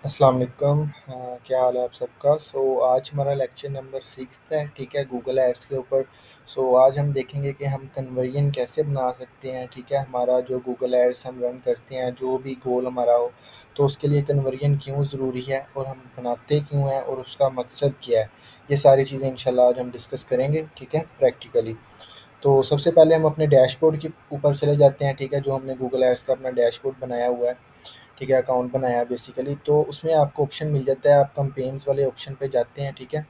अस्सलाम वालेकुम। क्या हाल है आप सबका। आज हमारा लेक्चर नंबर 6 है, ठीक है, गूगल एड्स के ऊपर। आज हम देखेंगे कि हम कन्वर्जन कैसे बना सकते हैं, ठीक है। हमारा जो गूगल एड्स हम रन करते हैं, जो भी गोल हमारा हो, तो उसके लिए कन्वर्जन क्यों ज़रूरी है और हम बनाते क्यों हैं और उसका मकसद क्या है। ये सारी चीज़ें इंशाल्लाह आज हम डिस्कस करेंगे, ठीक है, प्रैक्टिकली। तो सबसे पहले हम अपने डैशबोर्ड के ऊपर चले जाते हैं, ठीक है, जो हमने गूगल एड्स का अपना डैशबोर्ड बनाया हुआ है, ठीक है, अकाउंट बनाया है बेसिकली। तो उसमें आपको ऑप्शन मिल जाता है, आप कंपेन्स वाले ऑप्शन पे जाते हैं, ठीक है।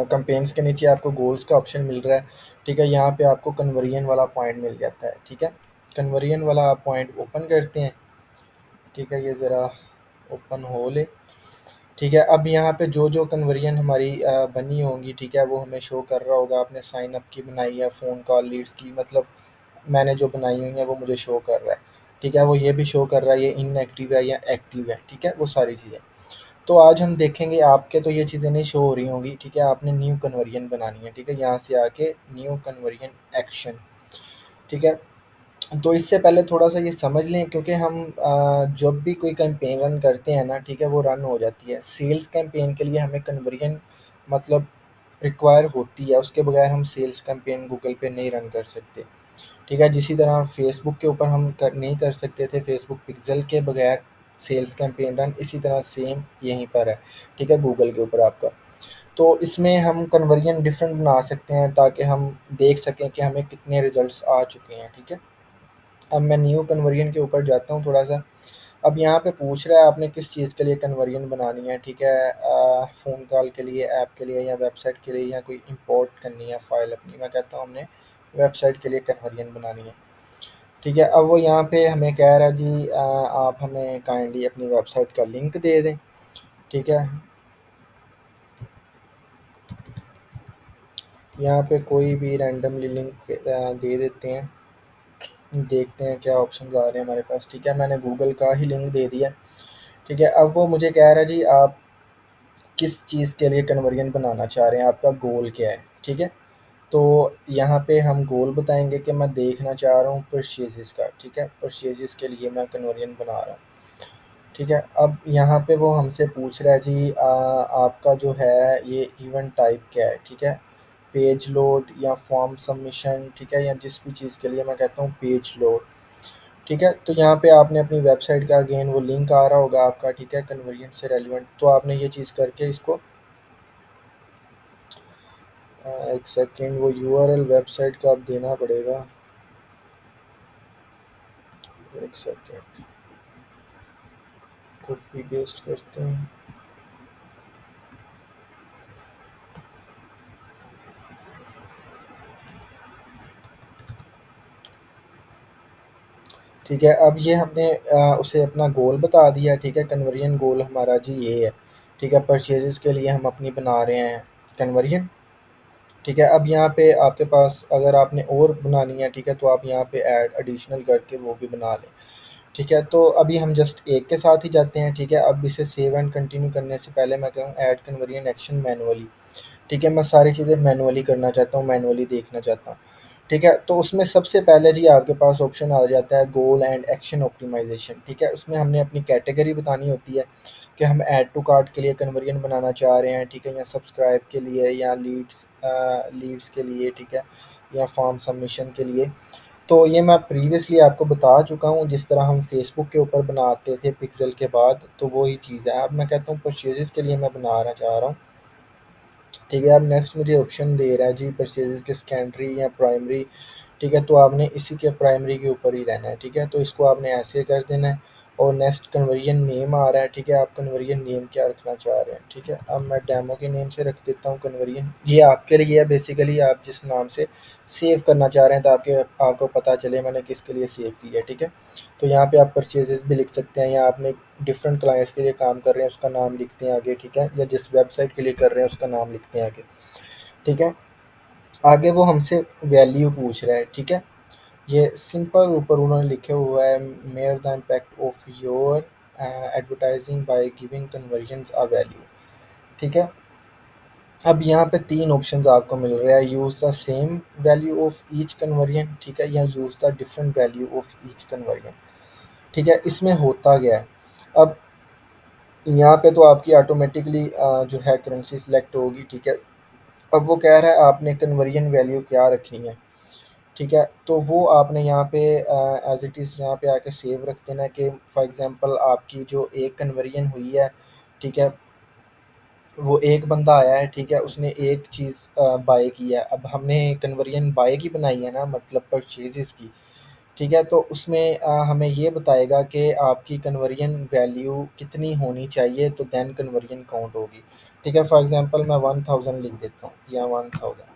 कंपेन्स के नीचे आपको गोल्स का ऑप्शन मिल रहा है, ठीक है। यहाँ पे आपको कन्वर्जन वाला पॉइंट मिल जाता है, ठीक है। कन्वर्जन वाला आप पॉइंट ओपन करते हैं, ठीक है, ये ज़रा ओपन हो ले, ठीक है। अब यहाँ पे जो जो कन्वर्जन हमारी बनी होंगी, ठीक है, वो हमें शो कर रहा होगा। आपने साइन अप की बनाई है, फ़ोन कॉल लीड्स की, मतलब मैंने जो बनाई हुई है वो मुझे शो कर रहा है, ठीक है। वो ये भी शो कर रहा है ये इनएक्टिव है या एक्टिव है, ठीक है, वो सारी चीज़ें। तो आज हम देखेंगे, आपके तो ये चीज़ें नहीं शो हो रही होंगी, ठीक है। आपने न्यू कन्वर्जन बनानी है, ठीक है, यहाँ से आके न्यू कन्वर्जन एक्शन, ठीक है। तो इससे पहले थोड़ा सा ये समझ लें, क्योंकि हम जब भी कोई कैंपेन रन करते हैं ना, ठीक है, वो रन हो जाती है। सेल्स कैंपेन के लिए हमें कन्वर्जन मतलब रिक्वायर होती है, उसके बगैर हम सेल्स कैंपेन गूगल पे नहीं रन कर सकते, ठीक है। जिसी तरह फेसबुक के ऊपर हम नहीं कर सकते थे फेसबुक पिक्सल के बगैर सेल्स कैंपेन रन, इसी तरह सेम यहीं पर है, ठीक है, गूगल के ऊपर आपका। तो इसमें हम कन्वर्जन डिफरेंट बना सकते हैं ताकि हम देख सकें कि हमें कितने रिजल्ट्स आ चुके हैं, ठीक है। अब मैं न्यू कन्वर्जन के ऊपर जाता हूँ थोड़ा सा। अब यहाँ पे पूछ रहा है आपने किस चीज़ के लिए कन्वर्जन बनानी है, ठीक है। फ़ोन कॉल के लिए, ऐप के लिए, या वेबसाइट के लिए, या कोई इंपोर्ट करनी है फ़ाइल अपनी। मैं कहता हूँ हमने वेबसाइट के लिए कन्वर्जन बनानी है, ठीक है। अब वो यहाँ पे हमें कह रहा है जी आप हमें काइंडली अपनी वेबसाइट का लिंक दे दें, ठीक है। यहाँ पे कोई भी रैंडमली लिंक दे देते हैं, देखते हैं क्या ऑप्शंस आ रहे हैं हमारे पास, ठीक है। मैंने गूगल का ही लिंक दे दिया, ठीक है। अब वो मुझे कह रहा है जी आप किस चीज़ के लिए कन्वर्जन बनाना चाह रहे हैं, आपका गोल क्या है, ठीक है। तो यहाँ पे हम गोल बताएंगे कि मैं देखना चाह रहा हूँ परचेजेस का, ठीक है, परचेजेस के लिए मैं कन्वर्जन बना रहा हूँ, ठीक है। अब यहाँ पे वो हमसे पूछ रहा है जी आपका जो है ये इवेंट टाइप क्या है, ठीक है। पेज लोड या फॉर्म सबमिशन, ठीक है, या जिस भी चीज़ के लिए मैं कहता हूँ पेज लोड, ठीक है। तो यहाँ पे आपने अपनी वेबसाइट का अगेन वो लिंक आ रहा होगा आपका, ठीक है, कन्वर्जन से रेलिवेंट। तो आपने ये चीज़ करके इसको एक सेकेंड, वो यूआरएल वेबसाइट का आप देना पड़ेगा, एक सेकेंड, कॉपी पेस्ट करते हैं, ठीक है। अब ये हमने उसे अपना गोल बता दिया, ठीक है। कन्वर्जन गोल हमारा जी ये है, ठीक है। परचेजेस के लिए हम अपनी बना रहे हैं कन्वर्जन, ठीक है। अब यहाँ पे आपके पास अगर आपने और बनानी है, ठीक है, तो आप यहाँ पे ऐड एडिशनल करके वो भी बना लें, ठीक है। तो अभी हम जस्ट एक के साथ ही जाते हैं, ठीक है। अब इसे सेव एंड कंटिन्यू करने से पहले मैं कहूँ ऐड कन्वर्जन एक्शन मैनुअली, ठीक है। मैं सारी चीज़ें मैनुअली करना चाहता हूँ, मैनुअली देखना चाहता हूँ, ठीक है। तो उसमें सबसे पहले जी आपके पास ऑप्शन आ जाता है गोल एंड एक्शन ऑप्टिमाइजेशन, ठीक है। उसमें हमने अपनी कैटेगरी बतानी होती है कि हम ऐड टू कार्ट के लिए कन्वर्जन बनाना चाह रहे हैं, ठीक है, या सब्सक्राइब के लिए, या लीड्स के लिए, ठीक है, या फॉर्म सबमिशन के लिए। तो ये मैं प्रीवियसली आपको बता चुका हूँ, जिस तरह हम फेसबुक के ऊपर बनाते थे पिक्सल के बाद, तो वही चीज़ है। अब मैं कहता हूँ परचेजेस के लिए मैं बनाना चाह रहा हूँ, ठीक है। अब नेक्स्ट मुझे ऑप्शन दे रहा है जी परचेजेस के सेकेंडरी या प्राइमरी, ठीक है। तो आपने इसी के प्राइमरी के ऊपर ही रहना है, ठीक है। तो इसको आपने ऐसे कर देना है। और नेक्स्ट कन्वर्जन नेम आ रहा है, ठीक है। आप कन्वर्जन नेम क्या रखना चाह रहे हैं, ठीक है। अब मैं डेमो के नेम से रख देता हूँ कन्वर्जन, ये आपके लिए है बेसिकली, आप जिस नाम से सेव करना चाह रहे हैं ताकि आपको पता चले मैंने किसके लिए सेव किया है, ठीक है। तो यहाँ पे आप परचेजेस भी लिख सकते हैं, या आपने डिफरेंट क्लाइंट्स के लिए काम कर रहे हैं उसका नाम लिखते हैं आगे, ठीक है, या जिस वेबसाइट के लिए कर रहे हैं उसका नाम लिखते हैं आगे, ठीक है। आगे वो हमसे वैल्यू पूछ रहा है, ठीक है। ये सिंपल ऊपर उन्होंने लिखे हुआ है mayor the impact of your advertising by giving convergence a value, ठीक है। अब यहाँ पे तीन ऑप्शंस आपको मिल रहा है, use the same value of each conversion, ठीक है, या use the different value of each conversion, ठीक है। इसमें होता क्या है, अब यहाँ पे तो आपकी ऑटोमेटिकली जो है करेंसी सिलेक्ट होगी, ठीक है। अब वो कह रहा है आपने कन्वर्जन वैल्यू क्या रखनी है, ठीक है। तो वो आपने यहाँ पे एज़ इट इज़ यहाँ पे आके सेव रख देना है कि फॉर एग्ज़ाम्पल आपकी जो एक कन्वर्जन हुई है, ठीक है, वो एक बंदा आया है, ठीक है, उसने एक चीज़ बाय की है। अब हमने कन्वर्जन बाय की बनाई है ना, मतलब परचेज़ेज़ की, ठीक है। तो उसमें हमें ये बताएगा कि आपकी कन्वर्जन वैल्यू कितनी होनी चाहिए, तो देन कन्वर्जन काउंट होगी, ठीक है। फॉर एग्ज़ाम्पल मैं 1000 लिख देता हूँ या 1000,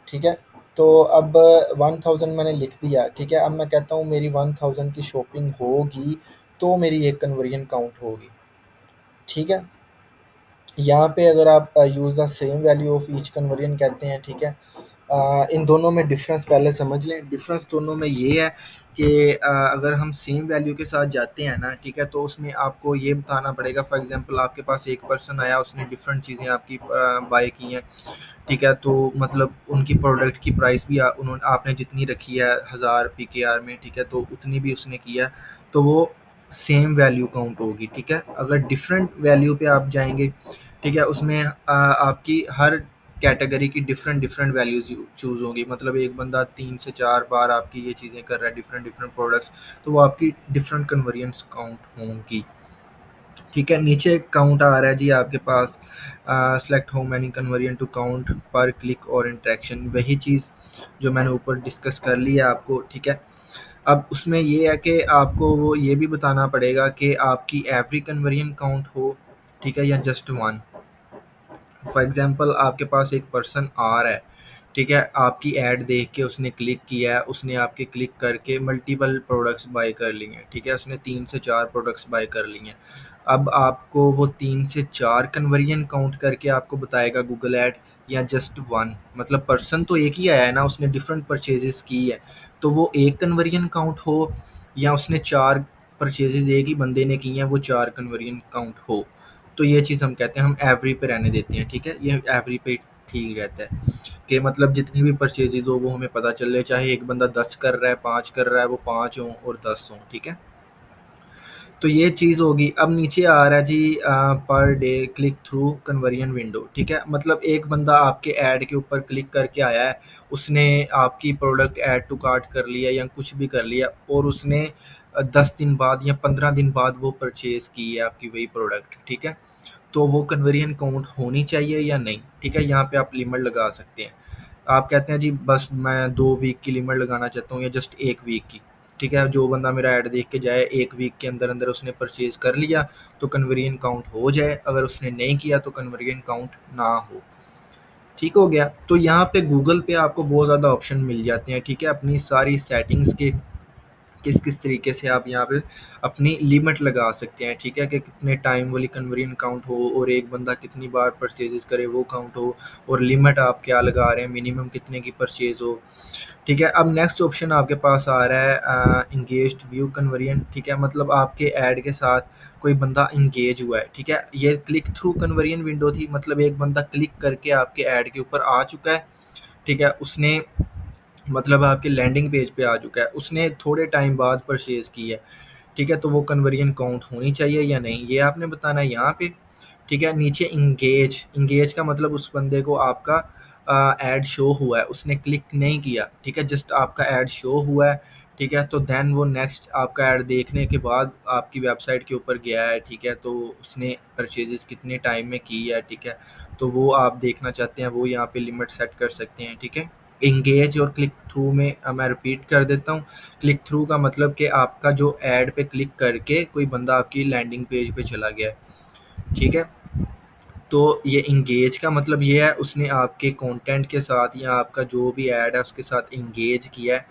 ठीक है। तो अब 1000 मैंने लिख दिया, ठीक है। अब मैं कहता हूँ मेरी 1000 की शॉपिंग होगी, तो मेरी एक कन्वर्जन काउंट होगी, ठीक है। यहाँ पे अगर आप use the same value of each conversion कहते हैं, ठीक है। इन दोनों में डिफरेंस पहले समझ लें। डिफरेंस दोनों में ये है कि अगर हम सेम वैल्यू के साथ जाते हैं ना, ठीक है, तो उसमें आपको ये बताना पड़ेगा। फॉर एग्जांपल आपके पास एक पर्सन आया, उसने डिफरेंट चीज़ें आपकी बाय की हैं, ठीक है। तो मतलब उनकी प्रोडक्ट की प्राइस भी उन्होंने आपने जितनी रखी है 1000 पीकेआर में, ठीक है, तो उतनी भी उसने की है, तो वो सेम वैल्यू काउंट होगी, ठीक है। अगर डिफरेंट वैल्यू पे आप जाएंगे, ठीक है, उसमें आपकी हर कैटेगरी की डिफरेंट डिफरेंट वैल्यूज चूज़ होंगी। मतलब एक बंदा 3 से 4 बार आपकी ये चीज़ें कर रहा है, डिफरेंट डिफरेंट प्रोडक्ट्स, तो वो आपकी डिफरेंट कन्वर्जन्स काउंट होंगी, ठीक है। नीचे काउंट आ रहा है जी आपके पास, select how many conversion to count पर क्लिक और इंटरेक्शन, वही चीज़ जो मैंने ऊपर डिस्कस कर ली है आपको, ठीक है। अब उसमें ये है कि आपको वो ये भी बताना पड़ेगा कि आपकी एवरी कन्वर्जन काउंट हो, ठीक है, या जस्ट वन। फॉर एग्जांपल आपके पास एक पर्सन आ रहा है, ठीक है, आपकी ऐड देख के उसने क्लिक किया है, उसने आपके क्लिक करके मल्टीपल प्रोडक्ट्स बाय कर लिए हैं, ठीक है, उसने 3 से 4 प्रोडक्ट्स बाय कर लिए हैं। अब आपको वो 3 से 4 कन्वर्जन काउंट करके आपको बताएगा गूगल ऐड, या जस्ट वन। मतलब पर्सन तो एक ही आया है ना, उसने डिफरेंट परचेजेस की है, तो वो एक कन्वर्जन काउंट हो, या उसने 4 परचेजेस एक ही बंदे ने की हैं, वो 4 कन्वर्जन काउंट हो। तो ये चीज़ हम कहते हैं, हम एवरी पे रहने देते हैं, ठीक है, ये एवरी पे ठीक रहता है कि मतलब जितनी भी परचेजेज हो वो हमें पता चल रहे, चाहे एक बंदा 10 कर रहा है, 5 कर रहा है, वो 5 हों और 10 हों, ठीक है। तो ये चीज़ होगी। अब नीचे आ रहा है जी per day click through conversion window, ठीक है। मतलब एक बंदा आपके ऐड के ऊपर क्लिक करके आया है, उसने आपकी प्रोडक्ट ऐड टू कार्ट कर लिया या कुछ भी कर लिया, और उसने 10 दिन बाद या 15 दिन बाद वो परचेज़ की है आपकी वही प्रोडक्ट, ठीक है। तो वो कन्वर्जन काउंट होनी चाहिए या नहीं, ठीक है। यहाँ पे आप लिमिट लगा सकते हैं। आप कहते हैं जी बस मैं 2 वीक की लिमिट लगाना चाहता हूँ या जस्ट 1 वीक की, ठीक है। जो बंदा मेरा ऐड देख के जाए, 1 वीक के अंदर अंदर उसने परचेज कर लिया, तो कन्वर्जन काउंट हो जाए। अगर उसने नहीं किया तो कन्वर्जन काउंट ना हो, ठीक हो गया। तो यहाँ पे गूगल पे आपको बहुत ज़्यादा ऑप्शन मिल जाते हैं, ठीक है, अपनी सारी सेटिंग्स के किस किस तरीके से आप यहाँ पे अपनी लिमिट लगा सकते हैं, ठीक है, कि कितने टाइम वाली कन्वर्जन काउंट हो, और एक बंदा कितनी बार परचेजेस करे वो काउंट हो, और लिमिट आप क्या लगा रहे हैं, मिनिमम कितने की परचेज हो, ठीक है। अब नेक्स्ट ऑप्शन आपके पास आ रहा है इंगेज्ड व्यू कन्वर्जन, ठीक है। मतलब आपके ऐड के साथ कोई बंदा इंगेज हुआ है, ठीक है। ये क्लिक थ्रू कन्वर्जन विंडो थी, मतलब एक बंदा क्लिक करके आपके ऐड के ऊपर आ चुका है, ठीक है, उसने मतलब आपके लैंडिंग पेज पे आ चुका है, उसने थोड़े टाइम बाद परचेज़ की है, ठीक है। तो वो कन्वर्जन काउंट होनी चाहिए या नहीं, ये आपने बताना है यहाँ पे, ठीक है। नीचे इंगेज, इंगेज का मतलब उस बंदे को आपका ऐड शो हुआ है, उसने क्लिक नहीं किया, ठीक है, जस्ट आपका ऐड शो हुआ है, ठीक है। तो देन वो नेक्स्ट आपका ऐड देखने के बाद आपकी वेबसाइट के ऊपर गया है, ठीक है, तो उसने परचेजेस कितने टाइम में की है, ठीक है, तो वो आप देखना चाहते हैं, वो यहाँ पे लिमिट सेट कर सकते हैं, ठीक है। इंगेज और क्लिक थ्रू में मैं रिपीट कर देता हूँ। क्लिक थ्रू का मतलब कि आपका जो ऐड पे क्लिक करके कोई बंदा आपकी लैंडिंग पेज पे चला गया है, ठीक है। तो ये इंगेज का मतलब ये है, उसने आपके कंटेंट के साथ या आपका जो भी ऐड है उसके साथ इंगेज किया है,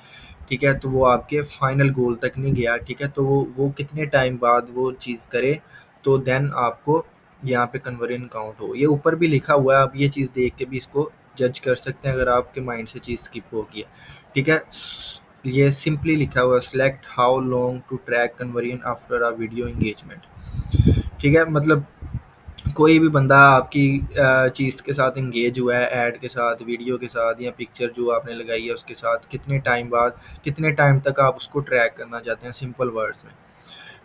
ठीक है। तो वो आपके फाइनल गोल तक नहीं गया, ठीक है। तो वो कितने टाइम बाद वो चीज़ करे, तो देन आपको यहाँ पे कन्वर्जन काउंट हो। ये ऊपर भी लिखा हुआ है, आप ये चीज़ देख के भी इसको जज कर सकते हैं अगर आपके माइंड से चीज़ स्किप हो गई है, ठीक है। ये सिंपली लिखा हुआ है, select how long to track conversion after a video engagement, ठीक है। मतलब कोई भी बंदा आपकी चीज़ के साथ एंगेज हुआ है, ऐड के साथ, वीडियो के साथ, या पिक्चर जो आपने लगाई है उसके साथ, कितने टाइम बाद, कितने टाइम तक आप उसको ट्रैक करना चाहते हैं, सिंपल वर्ड्स में,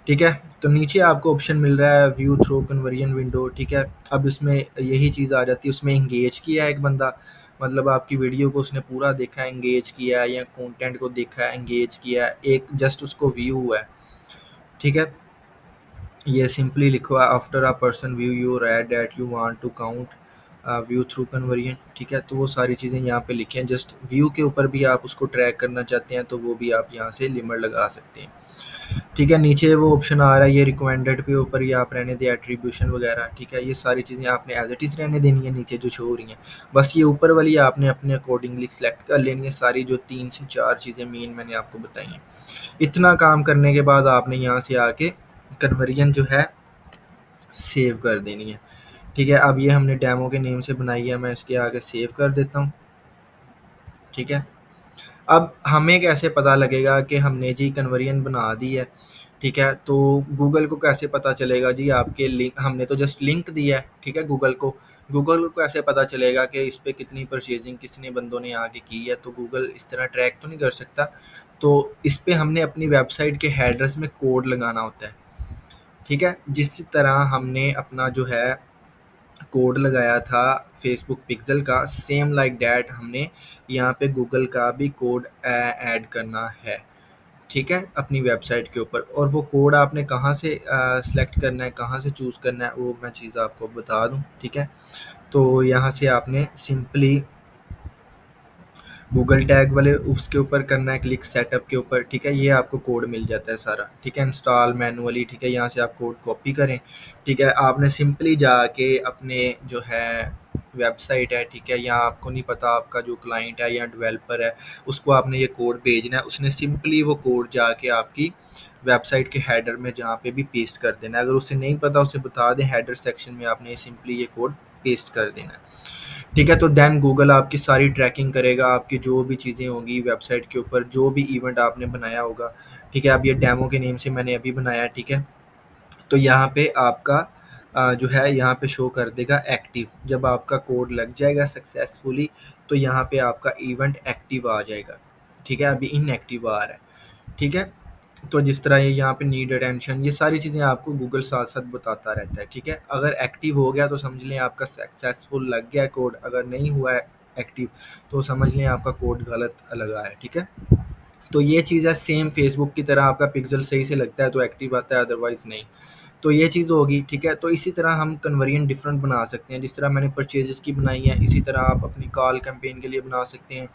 ठीक है। तो नीचे आपको ऑप्शन मिल रहा है व्यू थ्रू कन्वर्जन विंडो, ठीक है। अब इसमें यही चीज़ आ जाती है, उसमें इंगेज किया है एक बंदा, मतलब आपकी वीडियो को उसने पूरा देखा है, इंगेज किया है, या कंटेंट को देखा है, इंगेज किया है, एक जस्ट उसको व्यू हुआ है, ठीक है। ये सिंपली लिखो after a person view your ad that you want to count view through conversion, ठीक है। तो वो सारी चीज़ें यहाँ पे लिखे हैं, जस्ट व्यू के ऊपर भी आप उसको ट्रैक करना चाहते हैं तो वो भी आप यहाँ से लिमिट लगा सकते हैं, ठीक है। नीचे वो ऑप्शन आ रहा है ये रिकमेंडेड पे ऊपर, ये आप रहने दें एट्रीब्यूशन वगैरह, ठीक है। ये सारी चीज़ें आपने एज इट इज़ रहने देनी है नीचे जो शो हो रही हैं, बस ये ऊपर वाली आपने अपने अकॉर्डिंगली सेलेक्ट कर लेनी है सारी, जो 3 से 4 चीज़ें मेन मैंने आपको बताई हैं। इतना काम करने के बाद आपने यहाँ से आके कन्वर्जन जो है सेव कर देनी है, ठीक है। अब ये हमने डेमो के नेम से बनाई है, मैं इसके आगे सेव कर देता हूँ, ठीक है। अब हमें कैसे पता लगेगा कि हमने जी कन्वर्जन बना दी है, ठीक है। तो गूगल को कैसे पता चलेगा जी आपके लिंक, हमने तो जस्ट लिंक दिया है, ठीक है। गूगल को कैसे पता चलेगा कि इस पे कितनी परचेजिंग कितने बंदों ने आके की है, तो गूगल इस तरह ट्रैक तो नहीं कर सकता। तो इस पे हमने अपनी वेबसाइट के एड्रेस में कोड लगाना होता है, ठीक है। जिस तरह हमने अपना जो है कोड लगाया था फेसबुक पिक्सल का, सेम लाइक डैट हमने यहाँ पे गूगल का भी कोड ऐड करना है, ठीक है, अपनी वेबसाइट के ऊपर। और वो कोड आपने कहाँ से सेलेक्ट करना है, कहाँ से चूज़ करना है, वो मैं चीज़ आपको बता दूँ, ठीक है। तो यहाँ से आपने सिंपली गूगल टैग वाले उसके ऊपर करना है क्लिक, सेटअप के ऊपर, ठीक है। ये आपको कोड मिल जाता है सारा, ठीक है, इंस्टॉल मैनुअली, ठीक है। यहाँ से आप कोड कॉपी करें, ठीक है। आपने सिंपली जाके अपने जो है वेबसाइट है, ठीक है, या आपको नहीं पता आपका जो क्लाइंट है या डेवलपर है उसको आपने ये कोड भेजना है, उसने सिंपली वो कोड जाके आपकी वेबसाइट के हेडर में जहाँ पे भी पेस्ट कर देना है। अगर उसे नहीं पता उसे बता दें, हेडर सेक्शन में आपने सिंपली ये कोड पेस्ट कर देना है, ठीक है। तो देन गूगल आपकी सारी ट्रैकिंग करेगा, आपकी जो भी चीज़ें होंगी वेबसाइट के ऊपर, जो भी इवेंट आपने बनाया होगा, ठीक है। अब ये डेमो के नेम से मैंने अभी बनाया, ठीक है। तो यहाँ पे आपका जो है यहाँ पे शो कर देगा एक्टिव, जब आपका कोड लग जाएगा सक्सेसफुली तो यहाँ पे आपका इवेंट एक्टिव आ जाएगा, ठीक है। अभी इनएक्टिव आ रहा है, ठीक है। तो जिस तरह ये यहाँ पे नीड अटेंशन, ये सारी चीज़ें आपको गूगल साथ साथ बताता रहता है, ठीक है। अगर एक्टिव हो गया तो समझ लें आपका सक्सेसफुल लग गया कोड, अगर नहीं हुआ है एक्टिव तो समझ लें आपका कोड गलत लगा है, ठीक है। तो ये चीज़ है सेम फेसबुक की तरह, आपका पिक्सल सही से लगता है तो एक्टिव आता है, अदरवाइज़ नहीं। तो ये चीज़ होगी, ठीक है। तो इसी तरह हम कन्वर्जन डिफरेंट बना सकते हैं, जिस तरह मैंने परचेजेस की बनाई है इसी तरह आप अपनी कॉल कैंपेन के लिए बना सकते हैं,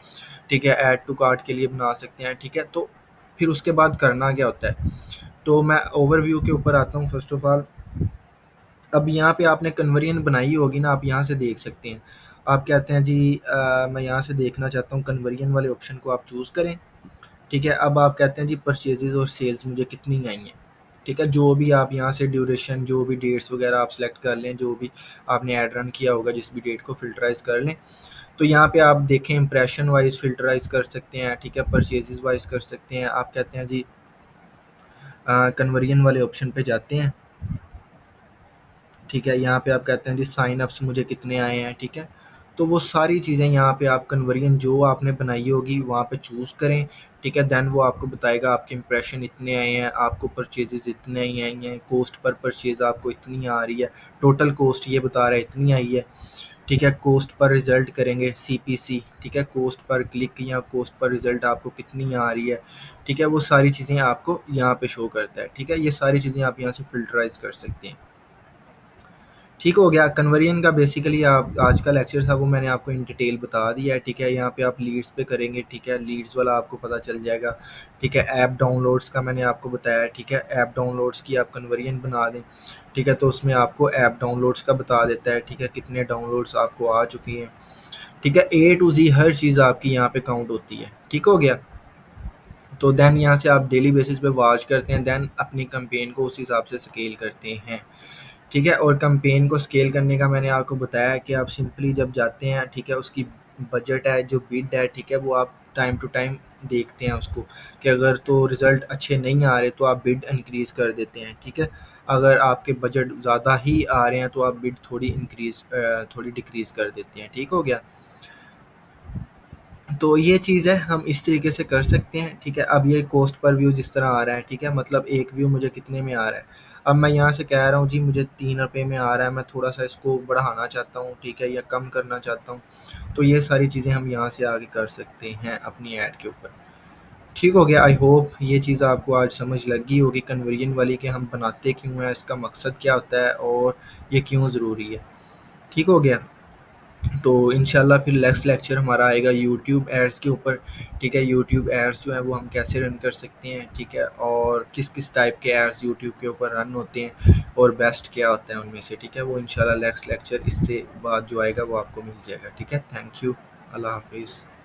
ठीक है, ऐड टू कार्ट के लिए बना सकते हैं, ठीक है। तो फिर उसके बाद करना क्या होता है, तो मैं ओवरव्यू के ऊपर आता हूँ फर्स्ट ऑफ ऑल। अब यहाँ पे आपने कन्वर्जन बनाई होगी ना, आप यहाँ से देख सकते हैं। आप कहते हैं जी मैं यहाँ से देखना चाहता हूँ, कन्वर्जन वाले ऑप्शन को आप चूज़ करें, ठीक है। अब आप कहते हैं जी परचेजेस और सेल्स मुझे कितनी आई हैं, ठीक है। जो भी आप यहाँ से ड्यूरेशन, जो भी डेट्स वगैरह आप सेलेक्ट कर लें, जो भी आपने ऐड रन किया होगा जिस भी डेट को फिल्टराइज कर लें। तो यहाँ पे आप देखें इंप्रेशन वाइज फिल्टराइज कर सकते हैं, ठीक है, परचेजेस वाइज कर सकते हैं। आप कहते हैं जी कन्वर्जन वाले ऑप्शन पे जाते हैं, ठीक है। यहाँ पे आप कहते हैं जी साइन अप्स मुझे कितने आए हैं, ठीक है। तो वो सारी चीज़ें यहाँ पे आप कन्वर्जन जो आपने बनाई होगी वहाँ पे चूज़ करें, ठीक है। देन वो आपको बताएगा आपके इंप्रेशन इतने आए हैं, आपको परचेजेस इतने आई हैं, कॉस्ट पर परचेज आपको इतनी आ रही है, टोटल कॉस्ट ये बता रहा है इतनी आई है, ठीक है। कॉस्ट पर रिजल्ट करेंगे सीपीसी, ठीक है, कॉस्ट पर क्लिक या कॉस्ट पर रिजल्ट आपको कितनी आ रही है, ठीक है। वो सारी चीज़ें आपको यहाँ पे शो करता है, ठीक है। ये सारी चीज़ें आप यहाँ से फिल्टराइज कर सकते हैं, ठीक हो गया। कन्वर्जन का बेसिकली आप आज का लेक्चर था वो मैंने आपको इन डिटेल बता दिया है, ठीक है। यहाँ पे आप लीड्स पे करेंगे, ठीक है, लीड्स वाला आपको पता चल जाएगा, ठीक है। ऐप डाउनलोड्स का मैंने आपको बताया, ठीक है। ऐप डाउनलोड्स की आप कन्वर्जन बना दें, ठीक है, तो उसमें आपको ऐप डाउनलोड्स का बता देता है, ठीक है, कितने डाउनलोड्स आपको आ चुकी हैं, ठीक है। ए टू जी हर चीज़ आपकी यहाँ पे काउंट होती है, ठीक हो गया। तो देन यहाँ से आप डेली बेसिस पे वॉच करते हैं, देन अपनी कंपेन को उस हिसाब से स्केल करते हैं, ठीक है। और कैंपेन को स्केल करने का मैंने आपको बताया कि आप सिंपली जब जाते हैं, ठीक है, उसकी बजट है जो बिड है, ठीक है, वो आप टाइम टू टाइम देखते हैं उसको, कि अगर तो रिज़ल्ट अच्छे नहीं आ रहे तो आप बिड इंक्रीज़ कर देते हैं, ठीक है। अगर आपके बजट ज़्यादा ही आ रहे हैं तो आप बिड थोड़ी डिक्रीज़ कर देते हैं, ठीक हो गया। तो ये चीज़ है, हम इस तरीके से कर सकते हैं, ठीक है। अब ये कॉस्ट पर व्यू जिस तरह आ रहा है, ठीक है, मतलब एक व्यू मुझे कितने में आ रहा है। अब मैं यहाँ से कह रहा हूँ जी मुझे 3 रुपये में आ रहा है, मैं थोड़ा सा इसको बढ़ाना चाहता हूँ, ठीक है, या कम करना चाहता हूँ। तो ये सारी चीज़ें हम यहाँ से आगे कर सकते हैं अपनी ऐड के ऊपर। ठीक हो गया। आई होप ये चीज़ आपको आज समझ लगी होगी कन्वर्जन वाली, कि हम बनाते क्यों हैं, इसका मकसद क्या होता है और ये क्यों ज़रूरी है। ठीक हो गया। तो इंशाल्लाह फिर नेक्स्ट लेक्चर हमारा आएगा यूट्यूब एड्स के ऊपर, ठीक है। यूट्यूब एड्स जो है वो हम कैसे रन कर सकते हैं, ठीक है, और किस किस टाइप के एड्स यूट्यूब के ऊपर रन होते हैं और बेस्ट क्या होता है उनमें से, ठीक है। वो इंशाल्लाह नेक्स्ट लेक्चर इससे बाद जो आएगा वो आपको मिल जाएगा, ठीक है। Thank you. अल्लाह हाफिज़।